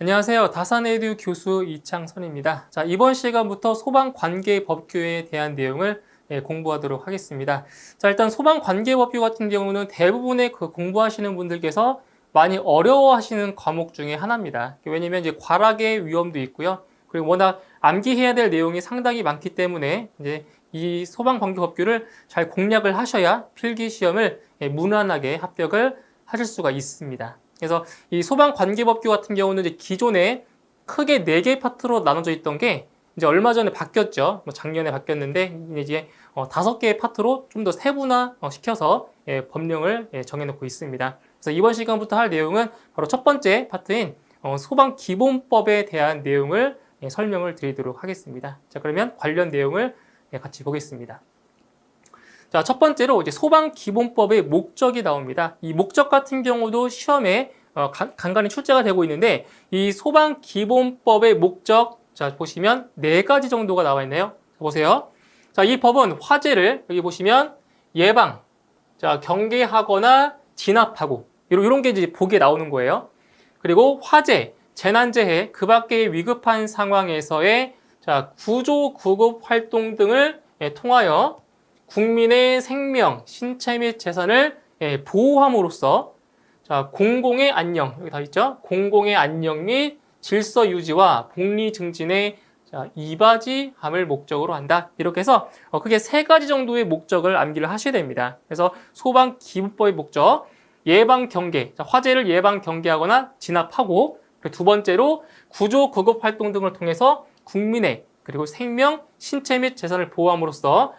안녕하세요. 다산에듀 교수 이창선입니다. 자, 이번 시간부터 소방관계법규에 대한 내용을 공부하도록 하겠습니다. 자, 일단 소방관계법규 같은 경우는 대부분의 공부하시는 분들께서 많이 어려워하시는 과목 중에 하나입니다. 왜냐면 이제 과락의 위험도 있고요. 그리고 워낙 암기해야 될 내용이 상당히 많기 때문에 이제 이 소방관계법규를 잘 공략을 하셔야 필기 시험을 무난하게 합격을 하실 수가 있습니다. 그래서 이 소방관계법규 같은 경우는 이제 기존에 크게 4개 파트로 나눠져 있던 게 이제 얼마 전에 바뀌었죠. 작년에 바뀌었는데 이제 5개의 파트로 좀 더 세분화 시켜서 법령을 정해놓고 있습니다. 그래서 이번 시간부터 할 내용은 바로 첫 번째 파트인 소방기본법에 대한 내용을 설명을 드리도록 하겠습니다. 자, 그러면 관련 내용을 같이 보겠습니다. 자, 첫 번째로 이제 소방기본법의 목적이 나옵니다. 이 목적 같은 경우도 시험에 간간히 출제가 되고 있는데 이 소방기본법의 목적, 자, 보시면 4가지 정도가 나와 있네요. 보세요. 자, 이 법은 화재를 여기 보시면 예방, 자, 경계하거나 진압하고 이런 게 이제 보기에 나오는 거예요. 그리고 화재, 재난재해, 그 밖의 위급한 상황에서의 자, 구조 구급 활동 등을 통하여 국민의 생명, 신체 및 재산을 보호함으로써 자, 공공의 안녕, 여기 다 있죠? 공공의 안녕 및 질서 유지와 복리 증진에 이바지함을 목적으로 한다. 이렇게 해서 크게 3가지 정도의 목적을 암기를 하셔야 됩니다. 그래서 소방기본법의 목적, 예방 경계, 자, 화재를 예방 경계하거나 진압하고, 그리고 두 번째로 구조 구급 활동 등을 통해서 국민의 그리고 생명, 신체 및 재산을 보호함으로써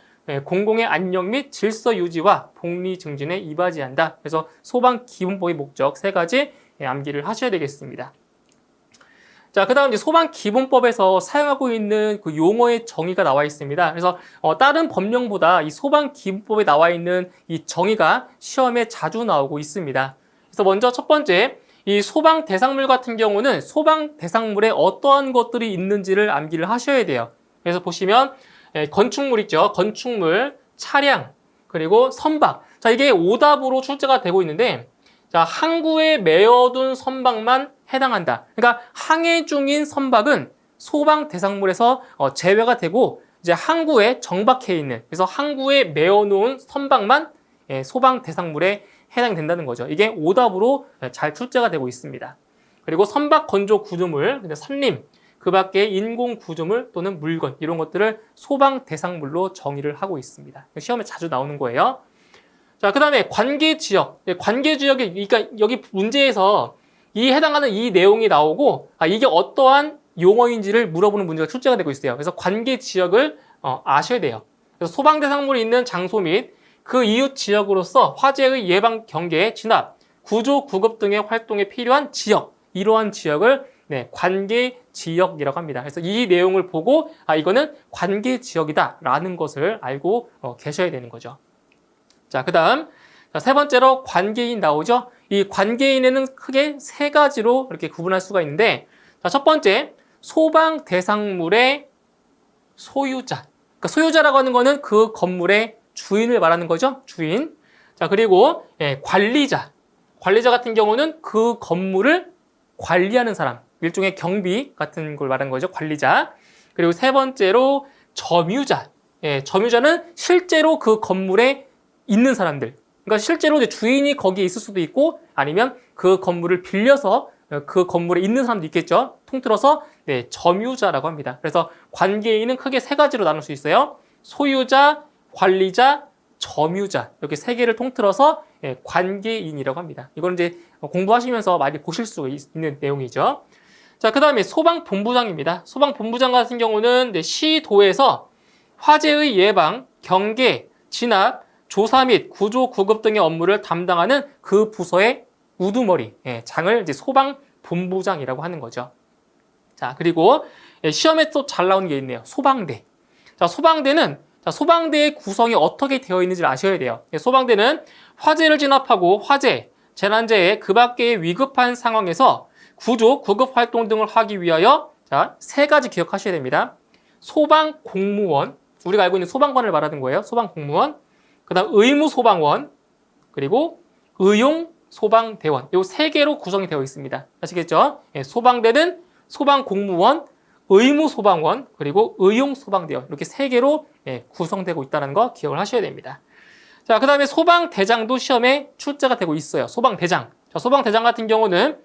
공공의 안녕 및 질서 유지와 복리 증진에 이바지한다. 그래서 소방기본법의 목적 3가지 암기를 하셔야 되겠습니다. 자, 그 다음 이제 소방기본법에서 사용하고 있는 그 용어의 정의가 나와 있습니다. 그래서 다른 법령보다 이 소방기본법에 나와 있는 이 정의가 시험에 자주 나오고 있습니다. 그래서 먼저 첫 번째, 이 소방 대상물 같은 경우는 소방 대상물에 어떠한 것들이 있는지를 암기를 하셔야 돼요. 그래서 보시면 건축물 있죠. 건축물, 차량, 그리고 선박. 자, 이게 오답으로 출제가 되고 있는데, 자, 항구에 메어둔 선박만 해당한다. 그러니까 항해 중인 선박은 소방 대상물에서 제외가 되고, 이제 항구에 정박해 있는, 그래서 항구에 메어놓은 선박만 소방 대상물에 해당이 된다는 거죠. 이게 오답으로 잘 출제가 되고 있습니다. 그리고 선박 건조 구조물, 산림, 그 밖에 인공 구조물 또는 물건 이런 것들을 소방 대상물로 정의를 하고 있습니다. 시험에 자주 나오는 거예요. 자, 그 다음에 관계 지역. 관계 지역이, 그러니까 여기 문제에서 이 해당하는 이 내용이 나오고 이게 어떠한 용어인지를 물어보는 문제가 출제가 되고 있어요. 그래서 관계 지역을 아셔야 돼요. 그래서 소방 대상물이 있는 장소 및 그 이웃 지역으로서 화재의 예방, 경계, 진압, 구조, 구급 등의 활동에 필요한 지역, 이러한 지역을 관계 지역이라고 합니다. 그래서 이 내용을 보고 이거는 관계 지역이다라는 것을 알고 계셔야 되는 거죠. 자, 그다음 세 번째로 관계인 나오죠. 이 관계인에는 크게 3가지로 이렇게 구분할 수가 있는데, 자, 첫 번째 소방 대상물의 소유자. 그러니까 소유자라고 하는 거는 그 건물의 주인을 말하는 거죠. 주인. 자, 그리고 관리자. 관리자 같은 경우는 그 건물을 관리하는 사람. 일종의 경비 같은 걸 말하는 거죠. 관리자. 그리고 3번째로 점유자. 점유자는 실제로 그 건물에 있는 사람들. 그러니까 실제로 이제 주인이 거기에 있을 수도 있고 아니면 그 건물을 빌려서 그 건물에 있는 사람도 있겠죠. 통틀어서 점유자라고 합니다. 그래서 관계인은 크게 3가지로 나눌 수 있어요. 소유자, 관리자, 점유자 이렇게 3개를 통틀어서 관계인이라고 합니다. 이건 이제 공부하시면서 많이 보실 수 있는 내용이죠. 자, 그 다음에 소방본부장입니다. 소방본부장 같은 경우는 시도에서 화재의 예방, 경계, 진압, 조사 및 구조, 구급 등의 업무를 담당하는 그 부서의 우두머리, 장을 이제 소방본부장이라고 하는 거죠. 자, 그리고 시험에 또 잘 나오는 게 있네요. 소방대. 자, 소방대의 구성이 어떻게 되어 있는지를 아셔야 돼요. 소방대는 화재를 진압하고 화재, 재난재해, 그 밖의 위급한 상황에서 구조, 구급 활동 등을 하기 위하여 자, 3가지 기억하셔야 됩니다. 소방공무원, 우리가 알고 있는 소방관을 말하는 거예요. 소방공무원, 그 다음 의무소방원, 그리고 의용 소방대원. 요 세 개로 구성이 되어 있습니다. 아시겠죠? 예, 소방대는 소방공무원, 의무소방원, 그리고 의용소방대원. 이렇게 세 개로 예, 구성되고 있다는 거 기억을 하셔야 됩니다. 자, 그 다음에 소방대장도 시험에 출제가 되고 있어요. 소방대장. 자, 소방대장 같은 경우는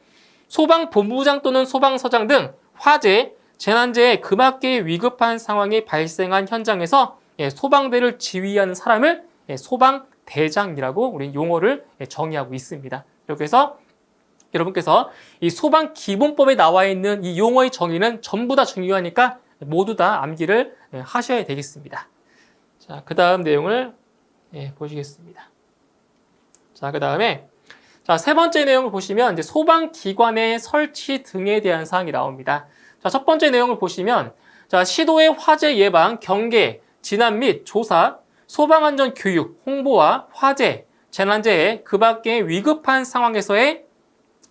소방본부장 또는 소방서장 등 화재, 재난재해 금학계의 위급한 상황이 발생한 현장에서 예, 소방대를 지휘하는 사람을 예, 소방대장이라고 우리 용어를 예, 정의하고 있습니다. 이렇게 해서 여러분께서 이 소방기본법에 나와 있는 이 용어의 정의는 전부 다 중요하니까 모두 다 암기를 예, 하셔야 되겠습니다. 자, 그 다음 내용을 예, 보시겠습니다. 자, 그 다음에 자, 세 번째 내용을 보시면 이제 소방기관의 설치 등에 대한 사항이 나옵니다. 자, 첫 번째 내용을 보시면 자, 시도의 화재 예방, 경계, 진압 및 조사, 소방안전 교육, 홍보와 화재, 재난재해, 그 밖의 위급한 상황에서의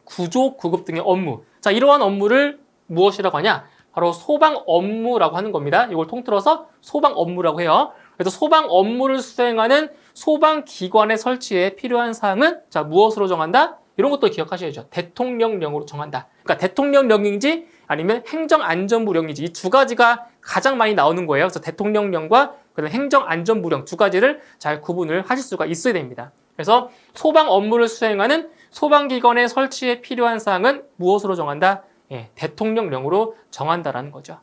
구조, 구급 등의 업무. 자, 이러한 업무를 무엇이라고 하냐? 바로 소방 업무라고 하는 겁니다. 이걸 통틀어서 소방 업무라고 해요. 그래서 소방 업무를 수행하는 소방기관의 설치에 필요한 사항은 자, 무엇으로 정한다? 이런 것도 기억하셔야죠. 대통령령으로 정한다. 그러니까 대통령령인지 아니면 행정안전부령인지 이 두 가지가 가장 많이 나오는 거예요. 그래서 대통령령과 그다음 행정안전부령 두 가지를 잘 구분을 하실 수가 있어야 됩니다. 그래서 소방 업무를 수행하는 소방기관의 설치에 필요한 사항은 무엇으로 정한다? 예, 대통령령으로 정한다라는 거죠.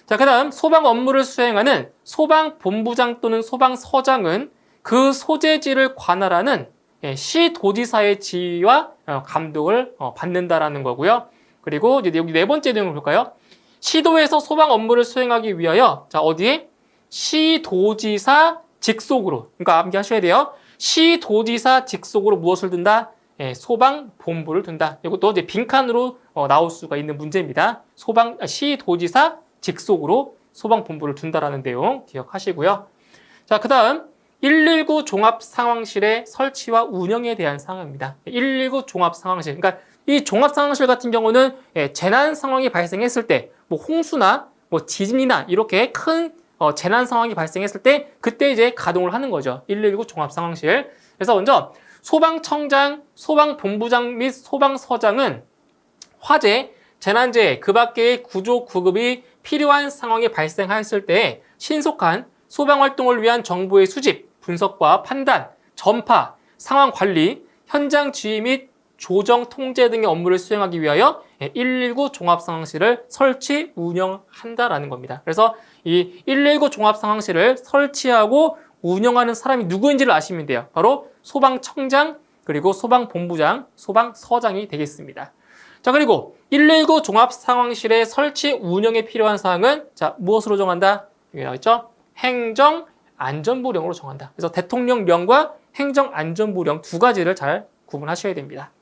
자, 그 다음 소방 업무를 수행하는 소방본부장 또는 소방서장은 그 소재지를 관할하는 예, 시도지사의 지휘와 감독을 받는다라는 거고요. 그리고 이제 여기 네 번째 내용을 볼까요? 시도에서 소방 업무를 수행하기 위하여 자, 어디에? 시도지사 직속으로. 그러니까 암기하셔야 돼요. 시도지사 직속으로 무엇을 둔다? 예, 소방본부를 둔다. 이것도 이제 빈칸으로 나올 수가 있는 문제입니다. 시도지사 직속으로 소방본부를 둔다라는 내용 기억하시고요. 자, 그 다음 119 종합상황실의 설치와 운영에 대한 사항입니다. 119 종합상황실. 그러니까 이 종합상황실 같은 경우는 예, 재난 상황이 발생했을 때, 뭐 홍수나 뭐 지진이나 이렇게 큰 재난 상황이 발생했을 때 그때 이제 가동을 하는 거죠. 119 종합상황실. 그래서 먼저 소방청장, 소방본부장 및 소방서장은 화재, 재난재해, 그 밖의 구조, 구급이 필요한 상황이 발생하였을 때 신속한 소방활동을 위한 정보의 수집, 분석과 판단, 전파, 상황 관리, 현장 지휘 및 조정, 통제 등의 업무를 수행하기 위하여 119 종합상황실을 설치, 운영한다라는 겁니다. 그래서 이 119 종합상황실을 설치하고 운영하는 사람이 누구인지를 아시면 돼요. 바로 소방청장, 그리고 소방본부장, 소방서장이 되겠습니다. 자, 그리고 119 종합상황실의 설치, 운영에 필요한 사항은 자, 무엇으로 정한다? 여기 나와있죠? 행정안전부령으로 정한다. 그래서 대통령령과 행정안전부령 두 가지를 잘 구분하셔야 됩니다.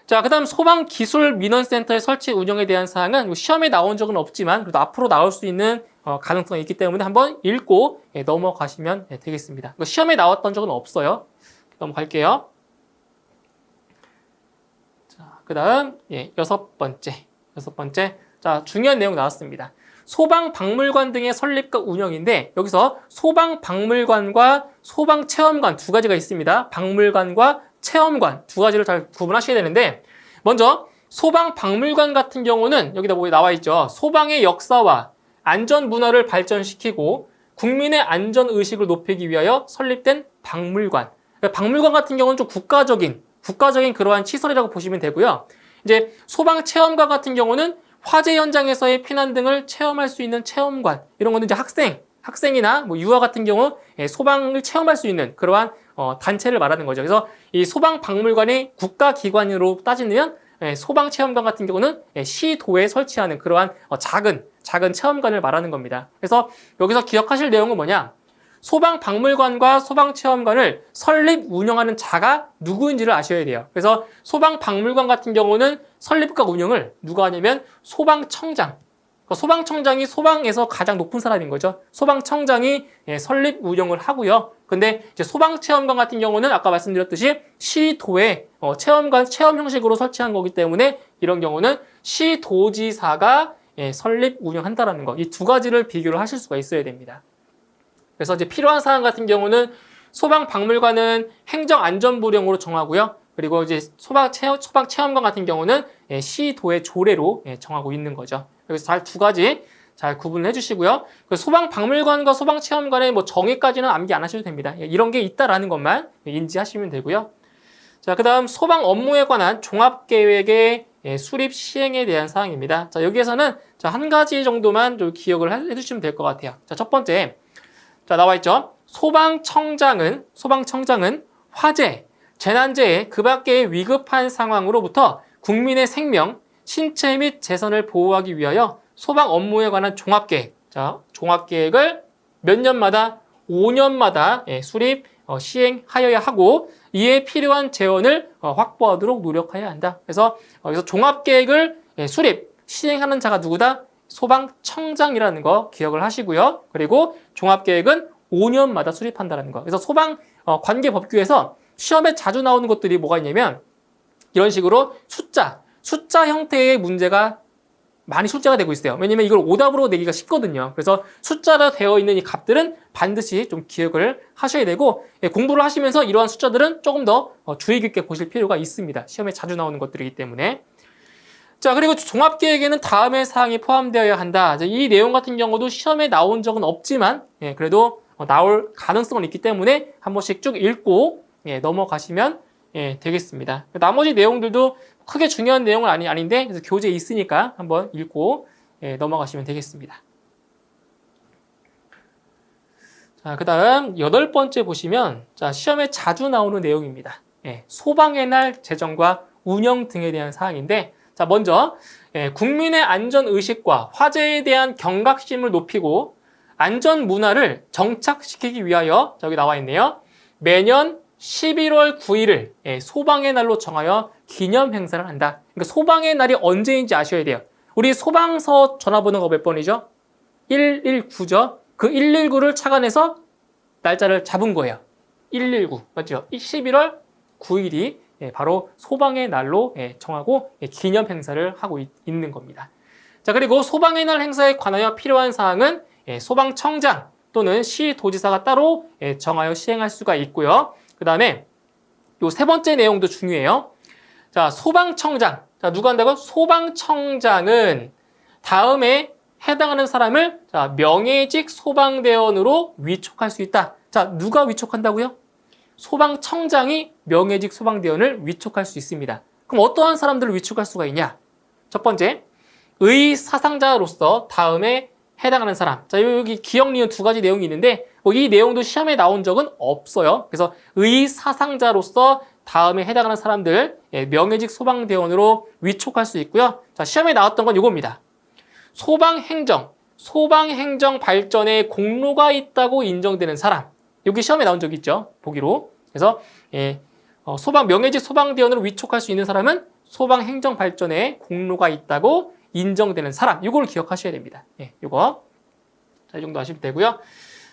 자, 그 다음 소방기술민원센터의 설치 운영에 대한 사항은 시험에 나온 적은 없지만 그래도 앞으로 나올 수 있는 가능성이 있기 때문에 한번 읽고 넘어가시면 되겠습니다. 시험에 나왔던 적은 없어요. 넘어갈게요. 자, 그 다음 여섯 번째. 자, 중요한 내용 나왔습니다. 소방박물관 등의 설립과 운영인데 여기서 소방박물관과 소방체험관 두 가지가 있습니다. 박물관과 체험관 두 가지를 잘 구분하셔야 되는데 먼저 소방박물관 같은 경우는 여기다 뭐 나와 있죠. 소방의 역사와 안전 문화를 발전시키고 국민의 안전 의식을 높이기 위하여 설립된 박물관. 박물관 같은 경우는 좀 국가적인 그러한 시설이라고 보시면 되고요. 이제 소방체험관 같은 경우는 화재 현장에서의 피난 등을 체험할 수 있는 체험관. 이런 거는 이제 학생이나 뭐 유아 같은 경우 소방을 체험할 수 있는 그러한 단체를 말하는 거죠. 그래서 이 소방박물관이 국가기관으로 따지면 소방체험관 같은 경우는 시도에 설치하는 그러한 작은 체험관을 말하는 겁니다. 그래서 여기서 기억하실 내용은 뭐냐? 소방박물관과 소방체험관을 설립, 운영하는 자가 누구인지를 아셔야 돼요. 그래서 소방박물관 같은 경우는 설립과 운영을 누가 하냐면 소방청장. 소방청장이 소방에서 가장 높은 사람인 거죠. 소방청장이 설립, 운영을 하고요. 근데 이제 소방체험관 같은 경우는 아까 말씀드렸듯이 시도에 체험 형식으로 설치한 거기 때문에 이런 경우는 시도지사가 설립, 운영한다라는 거. 이 두 가지를 비교를 하실 수가 있어야 됩니다. 그래서 이제 필요한 사항 같은 경우는 소방박물관은 행정안전부령으로 정하고요. 그리고 이제 소방 체험관 같은 경우는 시도의 조례로 정하고 있는 거죠. 그래서 잘 두 가지 잘 구분을 해주시고요. 소방박물관과 소방체험관의 뭐 정의까지는 암기 안 하셔도 됩니다. 이런 게 있다라는 것만 인지하시면 되고요. 자, 그다음 소방 업무에 관한 종합계획의 수립 시행에 대한 사항입니다. 자, 여기에서는 한 가지 정도만 좀 기억을 해주시면 될 것 같아요. 자, 첫 번째, 자 나와 있죠. 소방청장은 화재, 재난재해 그 밖의 위급한 상황으로부터 국민의 생명, 신체 및 재산을 보호하기 위하여 소방 업무에 관한 종합계획, 자 종합계획을 몇 년마다 5년마다 수립 시행하여야 하고 이에 필요한 재원을 확보하도록 노력해야 한다. 그래서 여기서 종합계획을 수립 시행하는 자가 누구다? 소방청장이라는 거 기억을 하시고요. 그리고 종합계획은 5년마다 수립한다는 거. 그래서 소방 관계법규에서 시험에 자주 나오는 것들이 뭐가 있냐면 이런 식으로 숫자 형태의 문제가 많이 출제가 되고 있어요. 왜냐면 이걸 오답으로 내기가 쉽거든요. 그래서 숫자로 되어 있는 이 값들은 반드시 좀 기억을 하셔야 되고 공부를 하시면서 이러한 숫자들은 조금 더 주의 깊게 보실 필요가 있습니다. 시험에 자주 나오는 것들이기 때문에. 자, 그리고 종합계획에는 다음의 사항이 포함되어야 한다. 이 내용 같은 경우도 시험에 나온 적은 없지만 그래도 나올 가능성은 있기 때문에 한 번씩 쭉 읽고 넘어가시면 되겠습니다. 나머지 내용들도 크게 중요한 내용은 아닌데 그래서 교재에 있으니까 한번 읽고 넘어가시면 되겠습니다. 자, 그다음 8번째 보시면 자, 시험에 자주 나오는 내용입니다. 소방의 날 제정과 운영 등에 대한 사항인데 자, 먼저 국민의 안전 의식과 화재에 대한 경각심을 높이고 안전 문화를 정착시키기 위하여 저기 나와 있네요. 매년 11월 9일을 소방의 날로 정하여 기념 행사를 한다. 그러니까 소방의 날이 언제인지 아셔야 돼요. 우리 소방서 전화번호가 몇 번이죠? 119죠. 그 119를 착안해서 날짜를 잡은 거예요. 119 맞죠? 11월 9일이 바로 소방의 날로 정하고 기념 행사를 하고 있는 겁니다. 자, 그리고 소방의 날 행사에 관하여 필요한 사항은 소방청장 또는 시도지사가 따로 정하여 시행할 수가 있고요. 그 다음에 요 세 번째 내용도 중요해요. 자, 소방청장. 자, 누가 한다고? 소방청장은 다음에 해당하는 사람을 자, 명예직 소방대원으로 위촉할 수 있다. 자, 누가 위촉한다고요? 소방청장이 명예직 소방대원을 위촉할 수 있습니다. 그럼 어떠한 사람들을 위촉할 수가 있냐? 첫 번째, 의사상자로서 다음에 해당하는 사람. 자, 여기 기억, 니은 두 가지 내용이 있는데 이 내용도 시험에 나온 적은 없어요. 그래서 의사상자로서 다음에 해당하는 사람들 명예직 소방대원으로 위촉할 수 있고요. 자, 시험에 나왔던 건 이겁니다. 소방행정 발전에 공로가 있다고 인정되는 사람. 여기 시험에 나온 적이 있죠. 보기로. 그래서 명예직 소방대원으로 위촉할 수 있는 사람은 소방행정 발전에 공로가 있다고 인정되는 사람. 이걸 기억하셔야 됩니다. 이거. 자, 이 정도 아시면 되고요.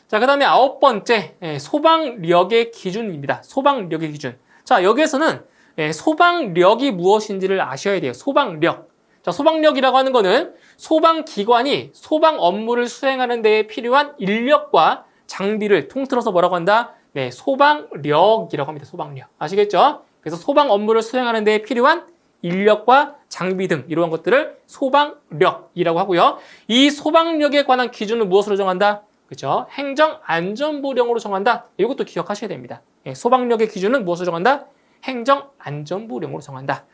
자, 그 다음에 9번째, 소방력의 기준입니다. 소방력의 기준. 자, 여기에서는 소방력이 무엇인지를 아셔야 돼요. 소방력. 자, 소방력이라고 하는 거는 소방기관이 소방 업무를 수행하는 데에 필요한 인력과 장비를 통틀어서 뭐라고 한다? 소방력이라고 합니다. 소방력. 아시겠죠? 그래서 소방 업무를 수행하는 데에 필요한 인력과 장비 등 이러한 것들을 소방력이라고 하고요. 이 소방력에 관한 기준은 무엇으로 정한다? 그렇죠? 행정안전부령으로 정한다. 이것도 기억하셔야 됩니다. 소방력의 기준은 무엇으로 정한다? 행정안전부령으로 정한다.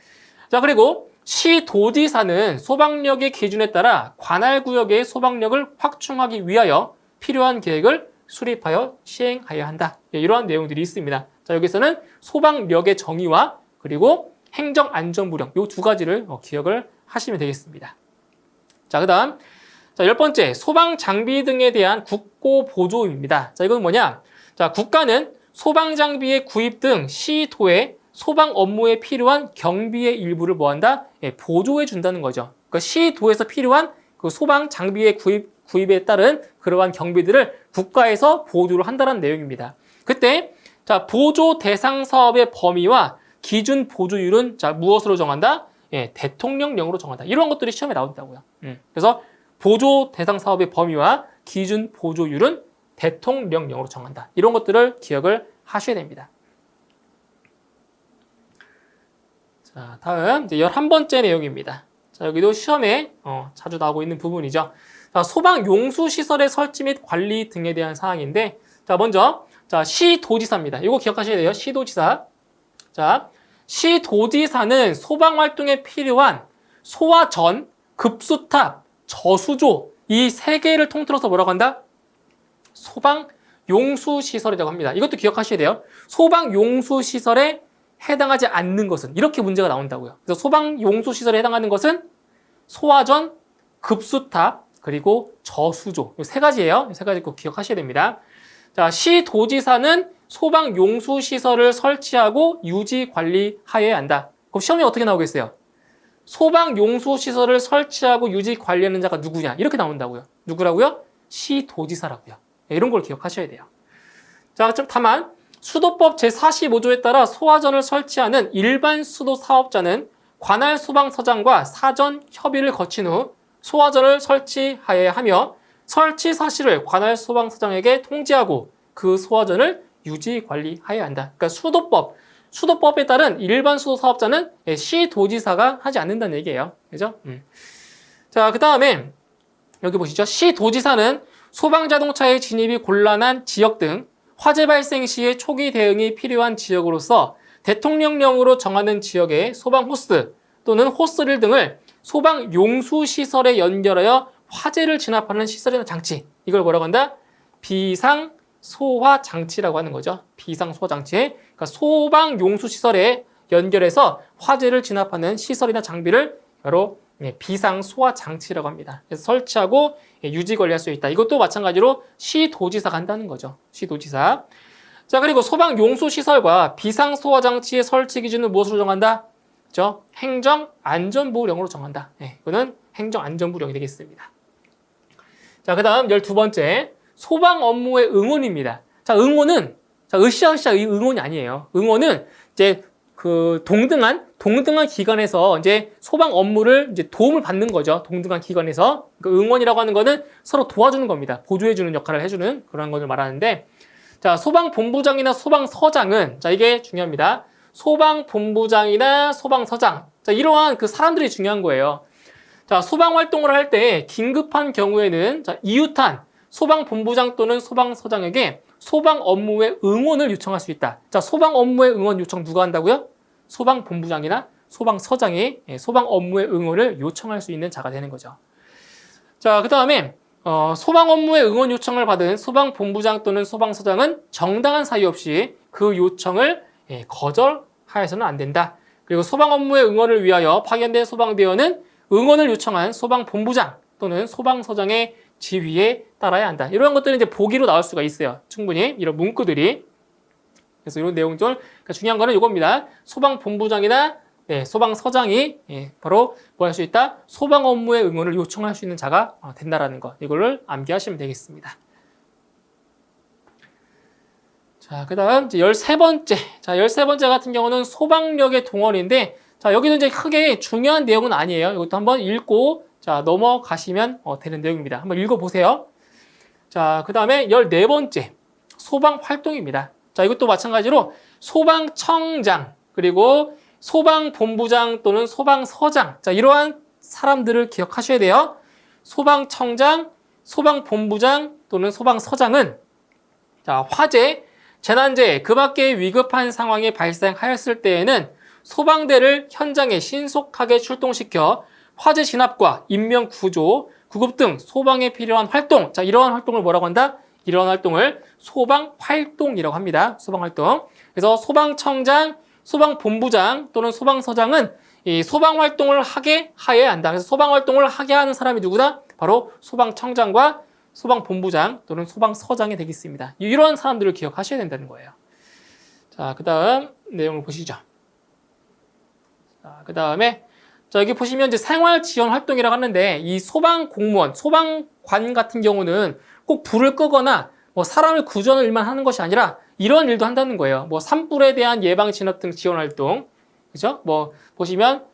자, 그리고 시도지사는 소방력의 기준에 따라 관할 구역의 소방력을 확충하기 위하여 필요한 계획을 수립하여 시행하여야 한다. 이러한 내용들이 있습니다. 자, 여기서는 소방력의 정의와 그리고 행정안전부령 이 두 가지를 기억을 하시면 되겠습니다. 자, 그 다음 10번째 소방장비 등에 대한 국고보조입니다. 자, 이건 뭐냐? 자, 국가는 소방장비의 구입 등 시도의 소방 업무에 필요한 경비의 일부를 뭐한다? 보조해 준다는 거죠. 그러니까 시도에서 필요한 그 소방장비의 구입에 따른 그러한 경비들을 국가에서 보조를 한다는 내용입니다. 그때 자, 보조 대상 사업의 범위와 기준 보조율은 자, 무엇으로 정한다? 대통령령으로 정한다. 이런 것들이 시험에 나온다고요. 그래서 보조 대상 사업의 범위와 기준 보조율은 대통령령으로 정한다. 이런 것들을 기억을 하셔야 됩니다. 자, 다음 이제 11번째 내용입니다. 자, 여기도 시험에 자주 나오고 있는 부분이죠. 자, 소방 용수 시설의 설치 및 관리 등에 대한 사항인데, 자, 먼저 자, 시도지사입니다. 이거 기억하셔야 돼요. 시도지사. 자, 시도지사는 소방 활동에 필요한 소화전, 급수탑, 저수조 이 세 개를 통틀어서 뭐라고 한다? 소방 용수 시설이라고 합니다. 이것도 기억하셔야 돼요. 소방 용수 시설에 해당하지 않는 것은 이렇게 문제가 나온다고요. 그래서 소방 용수 시설에 해당하는 것은 소화전, 급수탑, 그리고 저수조. 이 세 가지예요. 이 세 가지 꼭 기억하셔야 됩니다. 자, 시도지사는 소방 용수 시설을 설치하고 유지 관리하여야 한다. 그럼 시험에 어떻게 나오겠어요? 소방 용수 시설을 설치하고 유지 관리하는 자가 누구냐? 이렇게 나온다고요. 누구라고요? 시도지사라고요. 이런 걸 기억하셔야 돼요. 자, 다만 수도법 제45조에 따라 소화전을 설치하는 일반 수도 사업자는 관할 소방서장과 사전 협의를 거친 후 소화전을 설치하여야 하며 설치 사실을 관할 소방서장에게 통지하고 그 소화전을 유지 관리하여야 한다. 그러니까 수도법에 따른 일반 수도 사업자는 시도지사가 하지 않는다는 얘기예요. 그죠? 자, 그 다음에 여기 보시죠. 시도지사는 소방자동차의 진입이 곤란한 지역 등 화재 발생 시에 초기 대응이 필요한 지역으로서 대통령령으로 정하는 지역의 소방 호스 또는 호스릴 등을 소방 용수 시설에 연결하여 화재를 진압하는 시설이나 장치, 이걸 뭐라고 한다? 비상 소화 장치라고 하는 거죠. 비상 소화 장치. 그러니까 소방 용수 시설에 연결해서 화재를 진압하는 시설이나 장비를 바로 비상 소화 장치라고 합니다. 그래서 설치하고 유지 관리할 수 있다. 이것도 마찬가지로 시도지사가 한다는 거죠. 시도지사. 자, 그리고 소방 용수 시설과 비상 소화 장치의 설치 기준은 무엇으로 정한다? 그렇죠? 행정안전부령으로 정한다. 이거는 행정안전부령이 되겠습니다. 자, 그 다음 12번째. 소방 업무의 응원입니다. 자, 응원은, 자, 으쌰으쌰 이 응원이 아니에요. 응원은 이제 동등한 기관에서 이제 소방 업무를 이제 도움을 받는 거죠. 동등한 기관에서. 그 응원이라고 하는 거는 서로 도와주는 겁니다. 보조해주는 역할을 해주는 그런 것을 말하는데, 자, 소방본부장이나 소방서장은, 자, 이게 중요합니다. 소방본부장이나 소방서장. 자, 이러한 그 사람들이 중요한 거예요. 자, 소방 활동을 할 때 긴급한 경우에는, 자, 이웃한 소방본부장 또는 소방서장에게 소방 업무의 응원을 요청할 수 있다. 자, 소방 업무의 응원 요청 누가 한다고요? 소방본부장이나 소방서장이 소방 업무의 응원을 요청할 수 있는 자가 되는 거죠. 자, 그 다음에 소방 업무의 응원 요청을 받은 소방본부장 또는 소방서장은 정당한 사유 없이 그 요청을 거절하여서는 안 된다. 그리고 소방 업무의 응원을 위하여 파견된 소방대원은 응원을 요청한 소방본부장 또는 소방서장의 지휘에 따라야 한다. 이런 것들은 이제 보기로 나올 수가 있어요. 충분히 이런 문구들이. 그래서 이런 내용들, 그러니까 중요한 거는 이겁니다. 소방본부장이나 소방서장이 바로 뭐 할 수 있다? 소방 업무의 응원을 요청할 수 있는 자가 된다라는 거. 이거를 암기하시면 되겠습니다. 자, 그 다음 13번째. 자, 13번째 같은 경우는 소방력의 동원인데, 자, 여기는 이제 크게 중요한 내용은 아니에요. 이것도 한번 읽고 자, 넘어가시면 되는 내용입니다. 한번 읽어보세요. 자, 그 다음에 14번째. 소방활동입니다. 자, 이것도 마찬가지로 소방청장, 그리고 소방본부장 또는 소방서장. 자, 이러한 사람들을 기억하셔야 돼요. 소방청장, 소방본부장 또는 소방서장은 자, 화재, 재난재해, 그 밖의 위급한 상황이 발생하였을 때에는 소방대를 현장에 신속하게 출동시켜 화재 진압과 인명 구조, 구급 등 소방에 필요한 활동. 자, 이러한 활동을 뭐라고 한다? 이러한 활동을 소방 활동이라고 합니다. 소방 활동. 그래서 소방청장, 소방본부장 또는 소방서장은 이 소방 활동을 하게 하여야 한다. 그래서 소방 활동을 하게 하는 사람이 누구다? 바로 소방청장과 소방본부장 또는 소방서장이 되겠습니다. 이러한 사람들을 기억하셔야 된다는 거예요. 자, 그 다음 내용을 보시죠. 자, 그 다음에 자, 여기 보시면 이제 생활 지원 활동이라고 하는데 이 소방 공무원, 소방관 같은 경우는 꼭 불을 끄거나 뭐 사람을 구조하는 일만 하는 것이 아니라 이런 일도 한다는 거예요. 뭐 산불에 대한 예방 진압 등 지원 활동, 그죠? 뭐 보시면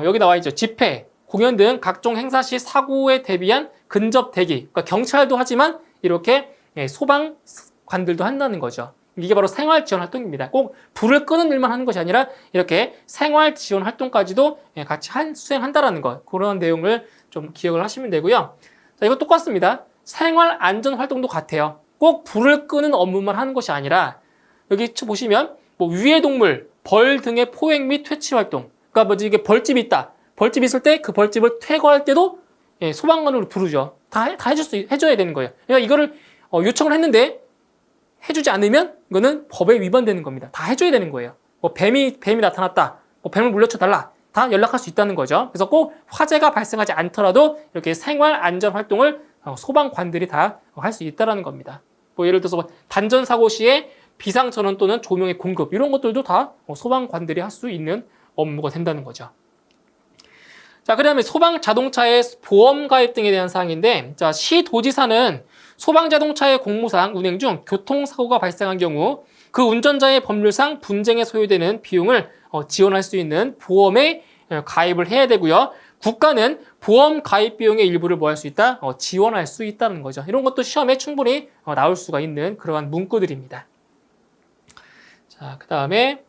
여기 나와 있죠. 집회, 공연 등 각종 행사 시 사고에 대비한 근접 대기. 그러니까 경찰도 하지만 이렇게 소방관들도 한다는 거죠. 이게 바로 생활 지원 활동입니다. 꼭 불을 끄는 일만 하는 것이 아니라 이렇게 생활 지원 활동까지도 같이 수행한다라는 것, 그런 내용을 좀 기억을 하시면 되고요. 자, 이거 똑같습니다. 생활 안전 활동도 같아요. 꼭 불을 끄는 업무만 하는 것이 아니라 여기 보시면 뭐 위해 동물, 벌 등의 포획 및 퇴치 활동. 그러니까 뭐지, 이게 벌집이 있다. 벌집이 있을 때 그 벌집을 퇴거할 때도 소방관으로 부르죠. 다 해줘야 되는 거예요. 그러니까 이거를 요청을 했는데 해주지 않으면 이거는 법에 위반되는 겁니다. 다 해줘야 되는 거예요. 뭐 뱀이 나타났다. 뭐 뱀을 물려쳐 달라. 다 연락할 수 있다는 거죠. 그래서 꼭 화재가 발생하지 않더라도 이렇게 생활 안전 활동을 소방관들이 다 할 수 있다는 겁니다. 뭐 예를 들어서 단전 사고 시에 비상 전원 또는 조명의 공급, 이런 것들도 다 소방관들이 할 수 있는 업무가 된다는 거죠. 자, 그 다음에 소방 자동차의 보험 가입 등에 대한 사항인데, 자, 시도지사는 소방 자동차의 공무상 운행 중 교통사고가 발생한 경우 그 운전자의 법률상 분쟁에 소요되는 비용을 지원할 수 있는 보험에 가입을 해야 되고요. 국가는 보험 가입 비용의 일부를 뭐 할 수 있다? 지원할 수 있다는 거죠. 이런 것도 시험에 충분히 나올 수가 있는 그러한 문구들입니다. 자, 그 다음에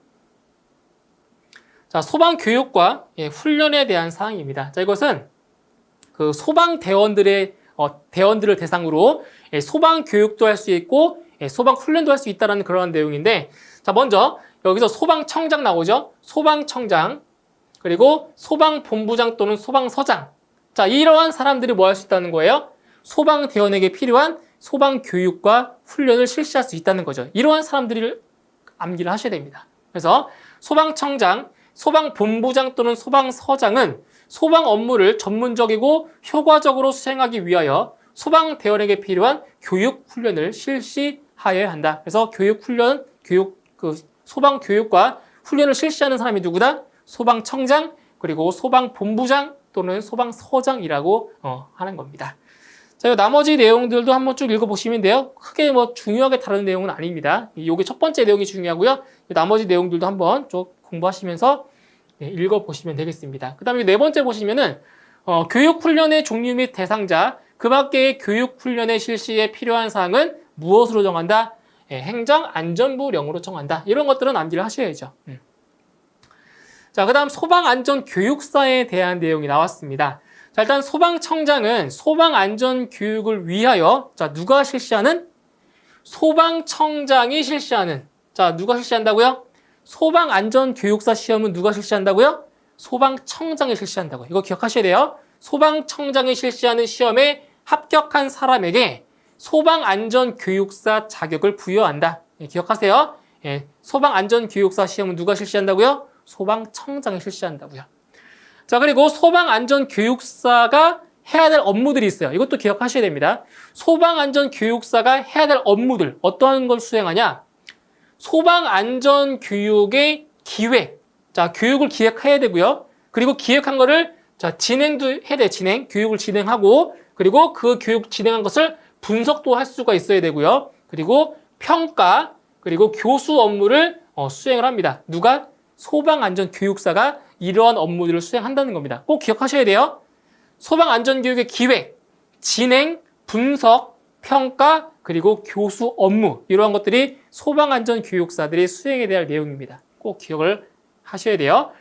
자, 소방 교육과 훈련에 대한 사항입니다. 자, 이것은 그 소방 대원들을 대상으로 소방 교육도 할 수 있고 소방 훈련도 할 수 있다는 그런 내용인데, 자, 먼저 여기서 소방청장 나오죠. 소방청장, 그리고 소방본부장 또는 소방서장. 자, 이러한 사람들이 뭐 할 수 있다는 거예요? 소방대원에게 필요한 소방교육과 훈련을 실시할 수 있다는 거죠. 이러한 사람들을 암기를 하셔야 됩니다. 그래서 소방청장, 소방본부장 또는 소방서장은 소방 업무를 전문적이고 효과적으로 수행하기 위하여 소방대원에게 필요한 교육 훈련을 실시하여야 한다. 그래서 소방 교육과 훈련을 실시하는 사람이 누구다? 소방청장, 그리고 소방본부장 또는 소방서장이라고 하는 겁니다. 자, 나머지 내용들도 한번 쭉 읽어보시면 돼요. 크게 뭐 중요하게 다른 내용은 아닙니다. 이게 첫 번째 내용이 중요하고요. 나머지 내용들도 한번 쭉 공부하시면서 읽어보시면 되겠습니다. 그 다음에 네 번째 보시면은 교육훈련의 종류 및 대상자, 그 밖의 교육훈련의 실시에 필요한 사항은 무엇으로 정한다? 행정안전부령으로 정한다. 이런 것들은 암기를 하셔야죠. 자, 그 다음 소방안전교육사에 대한 내용이 나왔습니다. 자, 일단 소방청장은 소방안전교육을 위하여, 자, 누가 실시하는? 소방청장이 실시하는. 자, 누가 실시한다고요? 소방안전교육사 시험은 누가 실시한다고요? 소방청장이 실시한다고요. 이거 기억하셔야 돼요. 소방청장이 실시하는 시험에 합격한 사람에게 소방안전교육사 자격을 부여한다. 기억하세요. 소방안전교육사 시험은 누가 실시한다고요? 소방청장이 실시한다고요. 자, 그리고 소방안전교육사가 해야 될 업무들이 있어요. 이것도 기억하셔야 됩니다. 소방안전교육사가 해야 될 업무들, 어떠한 걸 수행하냐? 소방안전교육의 기획. 자, 교육을 기획해야 되고요. 그리고 기획한 거를, 자, 진행도 해야 돼. 교육을 진행하고, 그리고 그 교육 진행한 것을 분석도 할 수가 있어야 되고요. 그리고 평가, 그리고 교수 업무를 수행을 합니다. 누가? 소방안전교육사가 이러한 업무들을 수행한다는 겁니다. 꼭 기억하셔야 돼요. 소방안전교육의 기획, 진행, 분석, 평가, 그리고 교수 업무, 이러한 것들이 소방안전교육사들이 수행해야 될 내용입니다. 꼭 기억을 하셔야 돼요.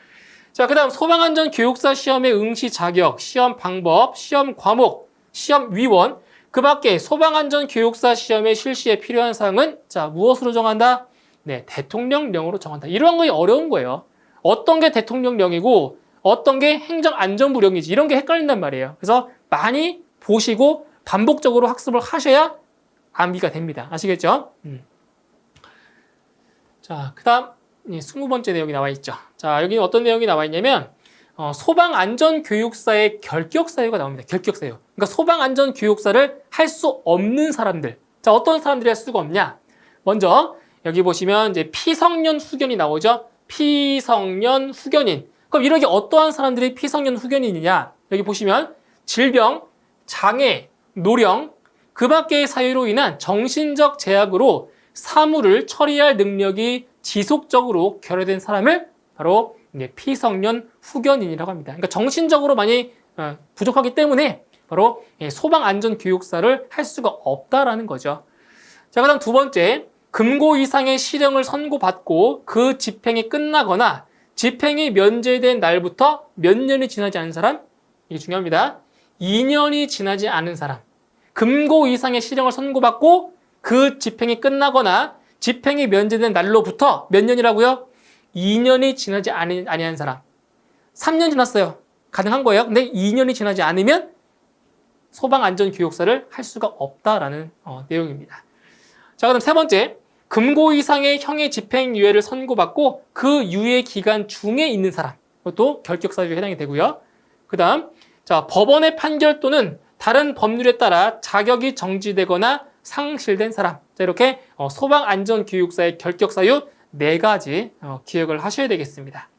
자, 그 다음 소방안전교육사 시험의 응시 자격, 시험 방법, 시험 과목, 시험 위원, 그 밖에 소방안전교육사 시험의 실시에 필요한 사항은, 자, 무엇으로 정한다? 네, 대통령령으로 정한다. 이런 거 어려운 거예요. 어떤 게 대통령령이고 어떤 게 행정안전부령이지, 이런 게 헷갈린단 말이에요. 그래서 많이 보시고 반복적으로 학습을 하셔야 암기가 됩니다. 아시겠죠? 자, 그 다음 20번째 내용이 나와 있죠. 자, 여기 어떤 내용이 나와 있냐면 소방안전교육사의 결격사유가 나옵니다. 결격사유. 그러니까 소방안전교육사를 할 수 없는 사람들. 자, 어떤 사람들이 할 수가 없냐? 먼저 여기 보시면 이제 피성년 후견이 나오죠. 피성년 후견인. 그럼 이렇게 어떠한 사람들이 피성년 후견인이냐? 여기 보시면 질병, 장애, 노령, 그 밖의 사유로 인한 정신적 제약으로 사무를 처리할 능력이 지속적으로 결여된 사람을 바로 피성년 후견인이라고 합니다. 그러니까 정신적으로 많이 부족하기 때문에 바로 소방안전교육사를 할 수가 없다라는 거죠. 자, 그 다음 두 번째, 금고 이상의 실형을 선고받고 그 집행이 끝나거나 집행이 면제된 날부터 몇 년이 지나지 않은 사람, 이게 중요합니다. 2년이 지나지 않은 사람, 금고 이상의 실형을 선고받고 그 집행이 끝나거나 집행이 면제된 날로부터 몇 년이라고요? 2년이 지나지 아니한 사람. 3년 지났어요. 가능한 거예요. 근데 2년이 지나지 않으면 소방안전교육사를 할 수가 없다라는 내용입니다. 자, 그럼 세 번째, 금고 이상의 형의 집행유예를 선고받고 그 유예 기간 중에 있는 사람, 이것도 결격사유에 해당이 되고요. 그 다음, 자, 법원의 판결 또는 다른 법률에 따라 자격이 정지되거나 상실된 사람. 자, 이렇게 소방안전교육사의 결격사유 4가지 기억을 하셔야 되겠습니다.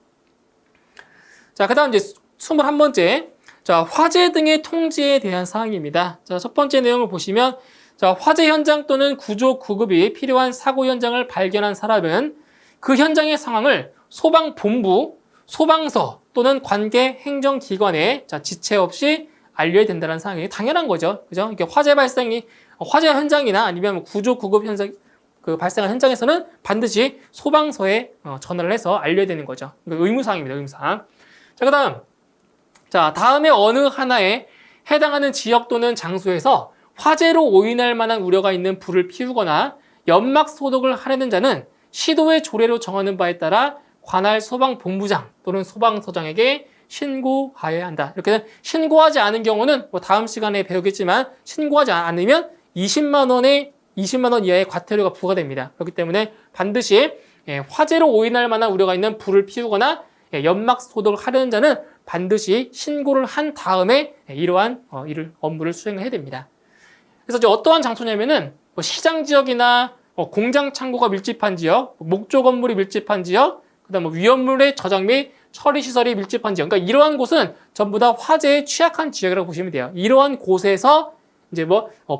자, 그 다음 이제 21번째, 자, 화재 등의 통지에 대한 사항입니다. 자, 첫 번째 내용을 보시면, 자, 화재 현장 또는 구조 구급이 필요한 사고 현장을 발견한 사람은 그 현장의 상황을 소방본부, 소방서 또는 관계 행정기관에 지체 없이 알려야 된다는 사항이 당연한 거죠. 그죠? 이렇게 화재 발생이, 화재 현장이나 아니면 구조 구급 현장, 그 발생한 현장에서는 반드시 소방서에 전화를 해서 알려야 되는 거죠. 이거 의무사항입니다, 의무사항. 자, 그 다음. 자, 다음에 어느 하나에 해당하는 지역 또는 장소에서 화재로 오인할 만한 우려가 있는 불을 피우거나 연막 소독을 하려는 자는 시도의 조례로 정하는 바에 따라 관할 소방본부장 또는 소방서장에게 신고하여야 한다. 이렇게 신고하지 않은 경우는 다음 시간에 배우겠지만 신고하지 않으면 20만 원 이하의 과태료가 부과됩니다. 그렇기 때문에 반드시 화재로 오인할 만한 우려가 있는 불을 피우거나 연막 소독을 하려는 자는 반드시 신고를 한 다음에 이러한 업무를 수행을 해야 됩니다. 그래서 이제 어떠한 장소냐면은 시장 지역이나 공장 창고가 밀집한 지역, 목조 건물이 밀집한 지역, 그다음 위험물의 저장 및 처리 시설이 밀집한 지역. 그러니까 이러한 곳은 전부 다 화재에 취약한 지역이라고 보시면 돼요. 이러한 곳에서 이제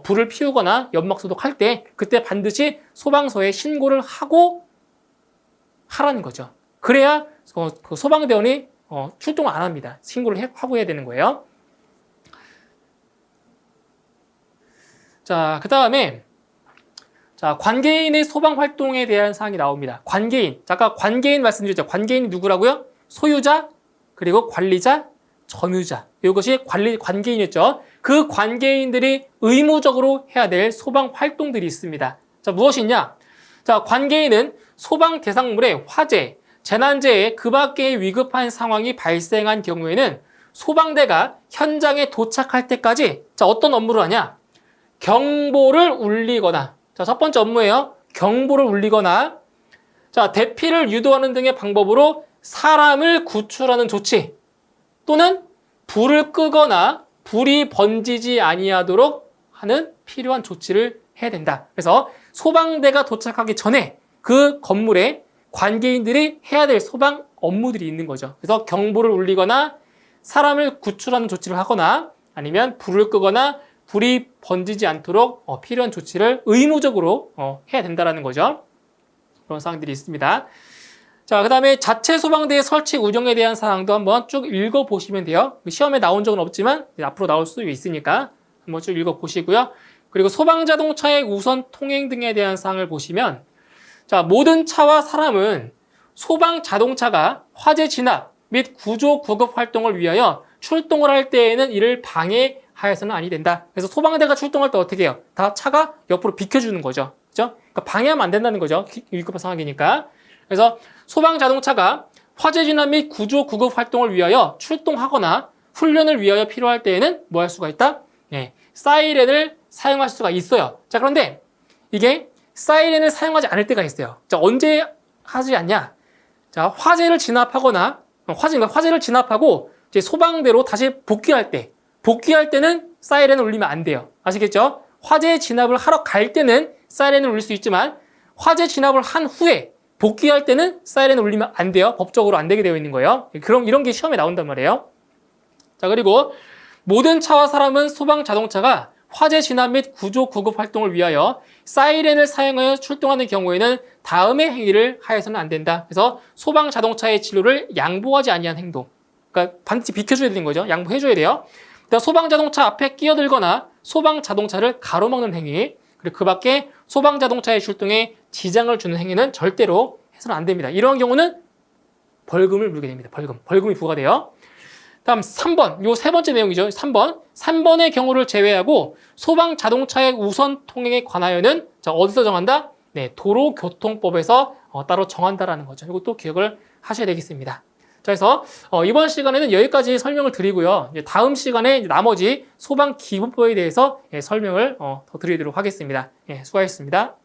불을 피우거나 연막 소독할 때 그때 반드시 소방서에 신고를 하고 하라는 거죠. 그래야 그 소방대원이 출동을 안 합니다. 신고를 하고 해야 되는 거예요. 자, 그 다음에, 자, 관계인의 소방 활동에 대한 사항이 나옵니다. 관계인. 자, 아까 관계인 말씀드렸죠. 관계인이 누구라고요? 소유자, 그리고 관리자, 점유자. 이것이 관계인이었죠. 그 관계인들이 의무적으로 해야 될 소방 활동들이 있습니다. 자, 무엇이냐? 자, 관계인은 소방 대상물의 화재, 재난재해 그 밖의 위급한 상황이 발생한 경우에는 소방대가 현장에 도착할 때까지 자, 어떤 업무를 하냐? 경보를 울리거나, 자, 첫 번째 업무예요. 경보를 울리거나, 자, 대피를 유도하는 등의 방법으로 사람을 구출하는 조치, 또는 불을 끄거나 불이 번지지 아니하도록 하는 필요한 조치를 해야 된다. 그래서 소방대가 도착하기 전에 그 건물에 관계인들이 해야 될 소방 업무들이 있는 거죠. 그래서 경보를 울리거나 사람을 구출하는 조치를 하거나 아니면 불을 끄거나 불이 번지지 않도록 필요한 조치를 의무적으로 해야 된다는 거죠. 그런 사항들이 있습니다. 자, 그 다음에 자체 소방대의 설치 운영에 대한 사항도 한번 쭉 읽어보시면 돼요. 시험에 나온 적은 없지만 앞으로 나올 수 있으니까 한번 쭉 읽어보시고요. 그리고 소방자동차의 우선 통행 등에 대한 사항을 보시면 자, 모든 차와 사람은 소방자동차가 화재 진압 및 구조 구급 활동을 위하여 출동을 할 때에는 이를 방해하여서는 아니 된다. 그래서 소방대가 출동할 때 어떻게 해요? 다 차가 옆으로 비켜주는 거죠. 그죠? 그러니까 방해하면 안 된다는 거죠. 위급한 상황이니까. 그래서 소방자동차가 화재 진압 및 구조 구급 활동을 위하여 출동하거나 훈련을 위하여 필요할 때에는 뭐 할 수가 있다? 네, 사이렌을 사용할 수가 있어요. 자, 그런데 이게 사이렌을 사용하지 않을 때가 있어요. 자, 언제 하지 않냐? 자, 화재를 진압하거나 화재를 진압하고 이제 소방대로 다시 복귀할 때는 사이렌을 울리면 안 돼요. 아시겠죠? 화재 진압을 하러 갈 때는 사이렌을 울릴 수 있지만 화재 진압을 한 후에 복귀할 때는 사이렌을 울리면 안 돼요. 법적으로 안 되게 되어 있는 거예요. 그럼 이런 게 시험에 나온단 말이에요. 자, 그리고 모든 차와 사람은 소방 자동차가 화재 진압 및 구조 구급 활동을 위하여 사이렌을 사용하여 출동하는 경우에는 다음의 행위를 하여서는 안 된다. 그래서 소방 자동차의 진로를 양보하지 아니한 행동. 그러니까 반드시 비켜줘야 되는 거죠. 양보해줘야 돼요. 소방 자동차 앞에 끼어들거나 소방 자동차를 가로막는 행위. 그리고 그 밖에 소방자동차의 출동에 지장을 주는 행위는 절대로 해서는 안 됩니다. 이러한 경우는 벌금을 물게 됩니다. 벌금이 부과돼요. 다음 3번, 요 세 번째 내용이죠. 3번의 경우를 제외하고 소방자동차의 우선 통행에 관하여는 어디서 정한다? 네, 도로교통법에서 따로 정한다라는 거죠. 이것도 기억을 하셔야 되겠습니다. 자, 그래서 이번 시간에는 여기까지 설명을 드리고요. 이제 다음 시간에 나머지 소방기본법에 대해서 설명을 더 드리도록 하겠습니다. 수고하셨습니다.